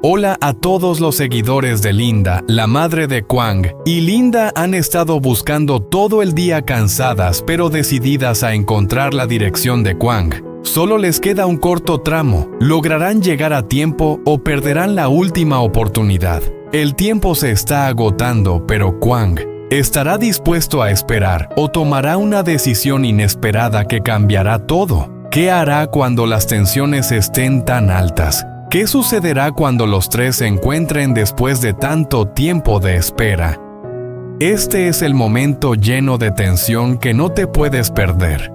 Hola a todos los seguidores de Linda, la madre de Kwang, y Linda han estado buscando todo el día cansadas pero decididas a encontrar la dirección de Kwang. Solo les queda un corto tramo. ¿Lograrán llegar a tiempo o perderán la última oportunidad? El tiempo se está agotando, pero Kwang ¿estará dispuesto a esperar o tomará una decisión inesperada que cambiará todo? ¿Qué hará cuando las tensiones estén tan altas? ¿Qué sucederá cuando los tres se encuentren después de tanto tiempo de espera? Este es el momento lleno de tensión que no te puedes perder.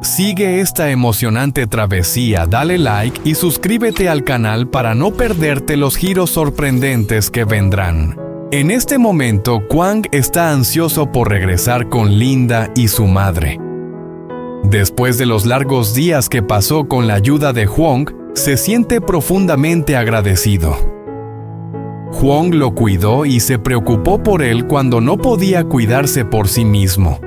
Sigue esta emocionante travesía, dale like y suscríbete al canal para no perderte los giros sorprendentes que vendrán. En este momento, Kwang está ansioso por regresar con Linda y su madre. Después de los largos días que pasó con la ayuda de Hwang, se siente profundamente agradecido. Hwang lo cuidó y se preocupó por él cuando no podía cuidarse por sí mismo.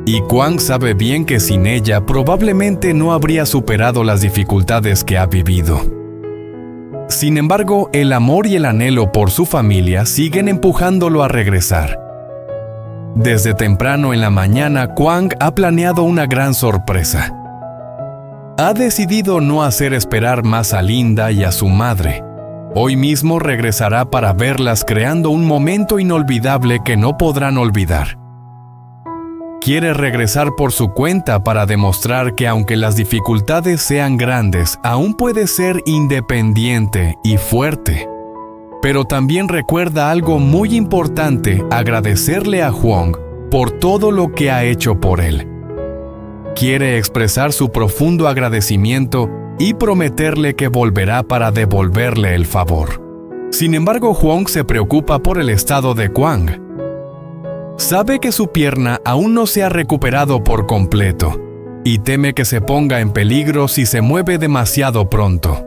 Y Kwang sabe bien que sin ella probablemente no habría superado las dificultades que ha vivido. Sin embargo, el amor y el anhelo por su familia siguen empujándolo a regresar. Desde temprano en la mañana, Kwang ha planeado una gran sorpresa. Ha decidido no hacer esperar más a Linda y a su madre. Hoy mismo regresará para verlas creando un momento inolvidable que no podrán olvidar. Quiere regresar por su cuenta para demostrar que aunque las dificultades sean grandes, aún puede ser independiente y fuerte. Pero también recuerda algo muy importante: agradecerle a Hwang por todo lo que ha hecho por él. Quiere expresar su profundo agradecimiento y prometerle que volverá para devolverle el favor. Sin embargo, Hwang se preocupa por el estado de Kwang. Sabe que su pierna aún no se ha recuperado por completo y teme que se ponga en peligro si se mueve demasiado pronto.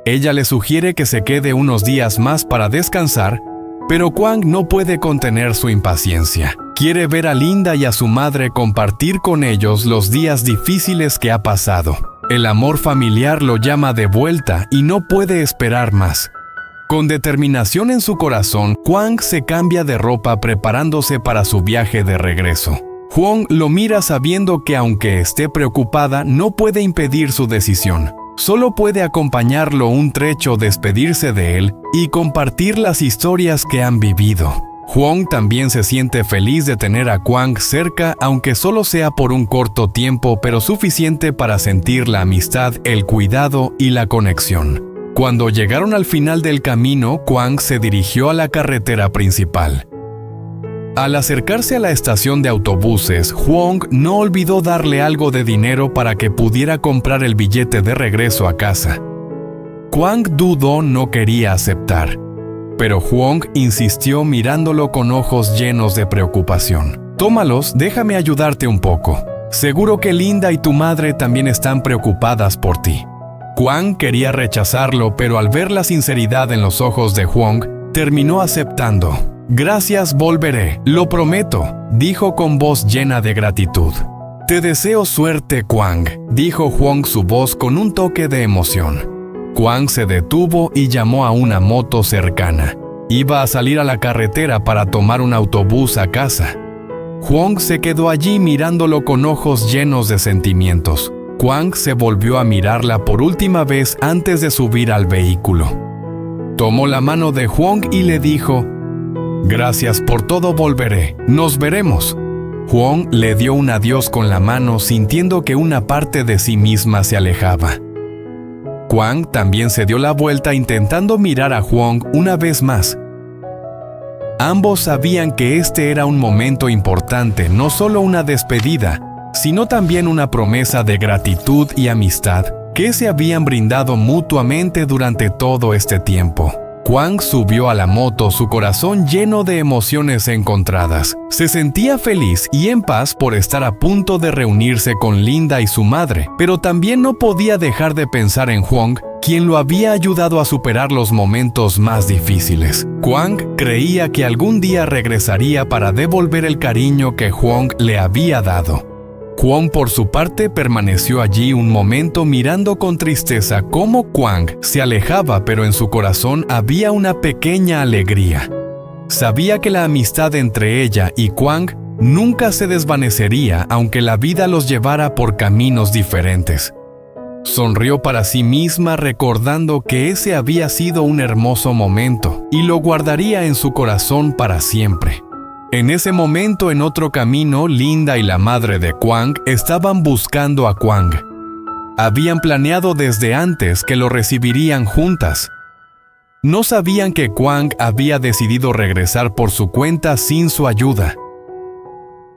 Ella le sugiere que se quede unos días más para descansar, pero Kwang no puede contener su impaciencia. Quiere ver a Linda y a su madre compartir con ellos los días difíciles que ha pasado. El amor familiar lo llama de vuelta y no puede esperar más. Con determinación en su corazón, Kwang se cambia de ropa preparándose para su viaje de regreso. Hwang lo mira sabiendo que aunque esté preocupada, no puede impedir su decisión. Solo puede acompañarlo un trecho, despedirse de él y compartir las historias que han vivido. Hwang también se siente feliz de tener a Kwang cerca, aunque solo sea por un corto tiempo, pero suficiente para sentir la amistad, el cuidado y la conexión. Cuando llegaron al final del camino, Kwang se dirigió a la carretera principal. Al acercarse a la estación de autobuses, Hwang no olvidó darle algo de dinero para que pudiera comprar el billete de regreso a casa. Kwang dudó, no quería aceptar, pero Hwang insistió mirándolo con ojos llenos de preocupación. «Tómalos, déjame ayudarte un poco. Seguro que Linda y tu madre también están preocupadas por ti». Kwang quería rechazarlo, pero al ver la sinceridad en los ojos de Hwang, terminó aceptando. «Gracias, volveré, lo prometo», dijo con voz llena de gratitud. «Te deseo suerte, Kwang», dijo Hwang, su voz con un toque de emoción. Kwang se detuvo y llamó a una moto cercana. Iba a salir a la carretera para tomar un autobús a casa. Hwang se quedó allí mirándolo con ojos llenos de sentimientos. Kwang se volvió a mirarla por última vez antes de subir al vehículo. Tomó la mano de Hwang y le dijo: «Gracias por todo, volveré. Nos veremos». Hwang le dio un adiós con la mano, sintiendo que una parte de sí misma se alejaba. Kwang también se dio la vuelta intentando mirar a Hwang una vez más. Ambos sabían que este era un momento importante, no solo una despedida, sino también una promesa de gratitud y amistad que se habían brindado mutuamente durante todo este tiempo. Kwang subió a la moto, su corazón lleno de emociones encontradas. Se sentía feliz y en paz por estar a punto de reunirse con Linda y su madre, pero también no podía dejar de pensar en Hwang, quien lo había ayudado a superar los momentos más difíciles. Kwang creía que algún día regresaría para devolver el cariño que Hwang le había dado. Kwon, por su parte, permaneció allí un momento mirando con tristeza cómo Kwang se alejaba, pero en su corazón había una pequeña alegría. Sabía que la amistad entre ella y Kwang nunca se desvanecería, aunque la vida los llevara por caminos diferentes. Sonrió para sí misma recordando que ese había sido un hermoso momento y lo guardaría en su corazón para siempre. En ese momento, en otro camino, Linda y la madre de Kwang estaban buscando a Kwang. Habían planeado desde antes que lo recibirían juntas. No sabían que Kwang había decidido regresar por su cuenta sin su ayuda.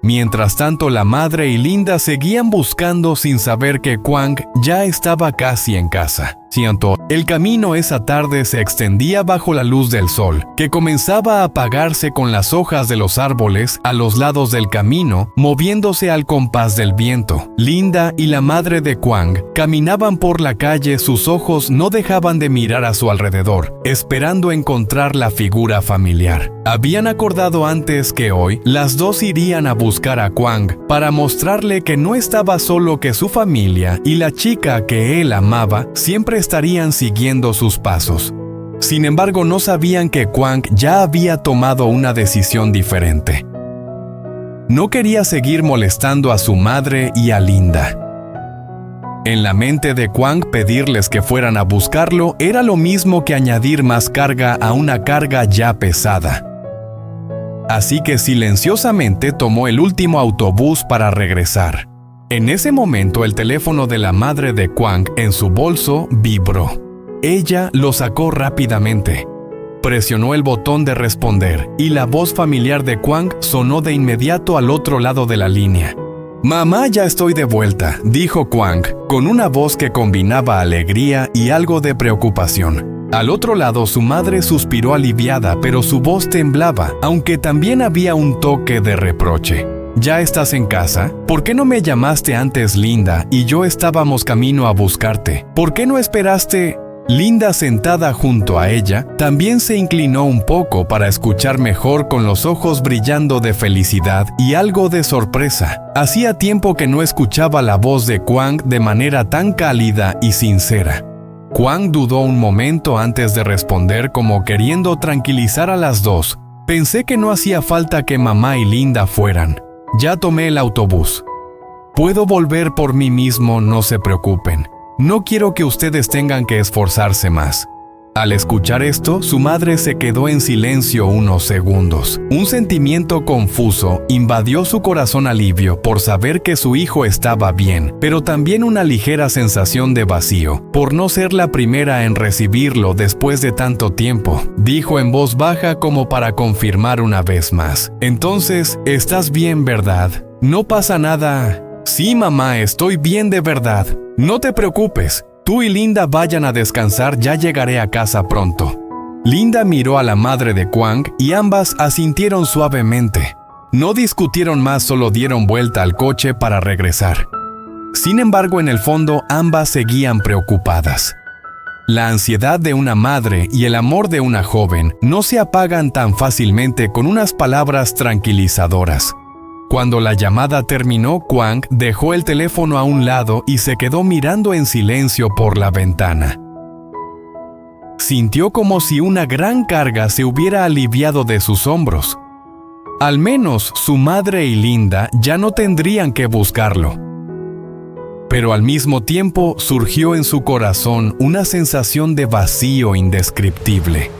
Mientras tanto, la madre y Linda seguían buscando sin saber que Kwang ya estaba casi en casa. El camino esa tarde se extendía bajo la luz del sol, que comenzaba a apagarse con las hojas de los árboles a los lados del camino, moviéndose al compás del viento. Linda y la madre de Kwang caminaban por la calle, sus ojos no dejaban de mirar a su alrededor, esperando encontrar la figura familiar. Habían acordado antes que hoy las dos irían a buscar a Kwang para mostrarle que no estaba solo, que su familia y la chica que él amaba siempre estarían siguiendo sus pasos. Sin embargo, no sabían que Kwang ya había tomado una decisión diferente. No quería seguir molestando a su madre y a Linda. En la mente de Kwang, pedirles que fueran a buscarlo era lo mismo que añadir más carga a una carga ya pesada. Así que silenciosamente tomó el último autobús para regresar. En ese momento, el teléfono de la madre de Kwang en su bolso vibró. Ella lo sacó rápidamente. Presionó el botón de responder y la voz familiar de Kwang sonó de inmediato al otro lado de la línea. «Mamá, ya estoy de vuelta», dijo Kwang, con una voz que combinaba alegría y algo de preocupación. Al otro lado, su madre suspiró aliviada, pero su voz temblaba, aunque también había un toque de reproche. «¿Ya estás en casa? ¿Por qué no me llamaste antes, Linda? Y yo estábamos camino a buscarte. ¿Por qué no esperaste?» Linda, sentada junto a ella, también se inclinó un poco para escuchar mejor, con los ojos brillando de felicidad y algo de sorpresa. Hacía tiempo que no escuchaba la voz de Kwang de manera tan cálida y sincera. Kwang dudó un momento antes de responder, como queriendo tranquilizar a las dos. «Pensé que no hacía falta que mamá y Linda fueran. Ya tomé el autobús. Puedo volver por mí mismo, no se preocupen. No quiero que ustedes tengan que esforzarse más». Al escuchar esto, su madre se quedó en silencio unos segundos. Un sentimiento confuso invadió su corazón: alivio por saber que su hijo estaba bien, pero también una ligera sensación de vacío por no ser la primera en recibirlo después de tanto tiempo. Dijo en voz baja, como para confirmar una vez más: «Entonces, ¿estás bien, verdad? ¿No pasa nada?» «Sí, mamá, estoy bien de verdad. No te preocupes. Tú y Linda vayan a descansar, ya llegaré a casa pronto». Linda miró a la madre de Kwang y ambas asintieron suavemente. No discutieron más, solo dieron vuelta al coche para regresar. Sin embargo, en el fondo, ambas seguían preocupadas. La ansiedad de una madre y el amor de una joven no se apagan tan fácilmente con unas palabras tranquilizadoras. Cuando la llamada terminó, Kwang dejó el teléfono a un lado y se quedó mirando en silencio por la ventana. Sintió como si una gran carga se hubiera aliviado de sus hombros. Al menos su madre y Linda ya no tendrían que buscarlo. Pero al mismo tiempo surgió en su corazón una sensación de vacío indescriptible.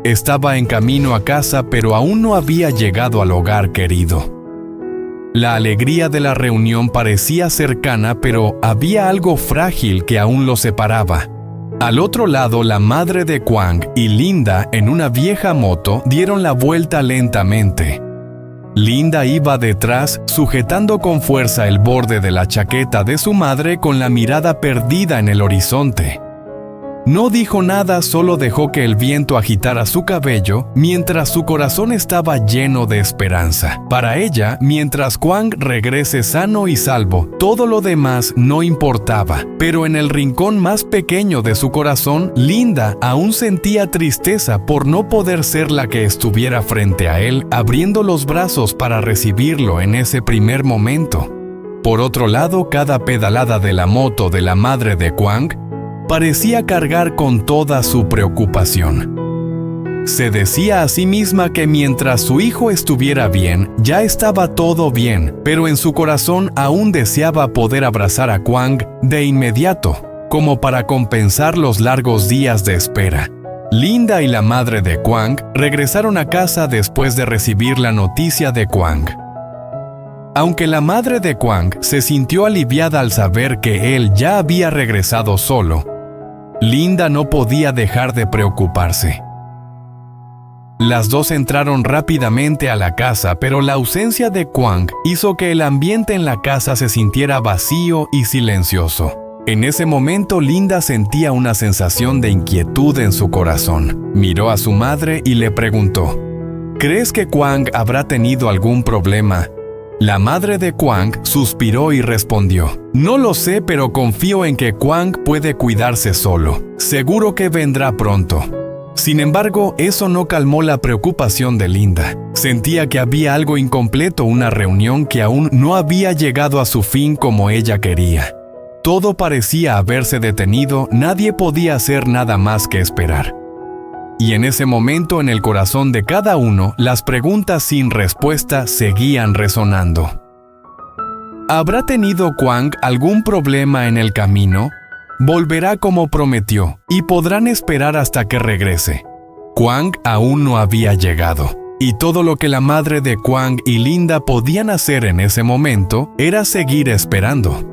Estaba en camino a casa, pero aún no había llegado al hogar querido. La alegría de la reunión parecía cercana, pero había algo frágil que aún los separaba. Al otro lado, la madre de Kwang y Linda, en una vieja moto, dieron la vuelta lentamente. Linda iba detrás, sujetando con fuerza el borde de la chaqueta de su madre, con la mirada perdida en el horizonte. No dijo nada, solo dejó que el viento agitara su cabello mientras su corazón estaba lleno de esperanza. Para ella, mientras Kwang regrese sano y salvo, todo lo demás no importaba. Pero en el rincón más pequeño de su corazón, Linda aún sentía tristeza por no poder ser la que estuviera frente a él, abriendo los brazos para recibirlo en ese primer momento. Por otro lado, cada pedalada de la moto de la madre de Kwang parecía cargar con toda su preocupación. Se decía a sí misma que mientras su hijo estuviera bien, ya estaba todo bien, pero en su corazón aún deseaba poder abrazar a Kwang de inmediato, como para compensar los largos días de espera. Linda y la madre de Kwang regresaron a casa después de recibir la noticia de Kwang. Aunque la madre de Kwang se sintió aliviada al saber que él ya había regresado solo, Linda no podía dejar de preocuparse. Las dos entraron rápidamente a la casa, pero la ausencia de Kwang hizo que el ambiente en la casa se sintiera vacío y silencioso. En ese momento, Linda sentía una sensación de inquietud en su corazón. Miró a su madre y le preguntó: ¿crees que Kwang habrá tenido algún problema? La madre de Kwang suspiró y respondió: no lo sé, pero confío en que Kwang puede cuidarse solo. Seguro que vendrá pronto. Sin embargo, eso no calmó la preocupación de Linda. Sentía que había algo incompleto, una reunión que aún no había llegado a su fin como ella quería. Todo parecía haberse detenido, nadie podía hacer nada más que esperar. Y en ese momento, en el corazón de cada uno, las preguntas sin respuesta seguían resonando. ¿Habrá tenido Kwang algún problema en el camino? Volverá como prometió, y podrán esperar hasta que regrese. Kwang aún no había llegado, y todo lo que la madre de Kwang y Linda podían hacer en ese momento era seguir esperando.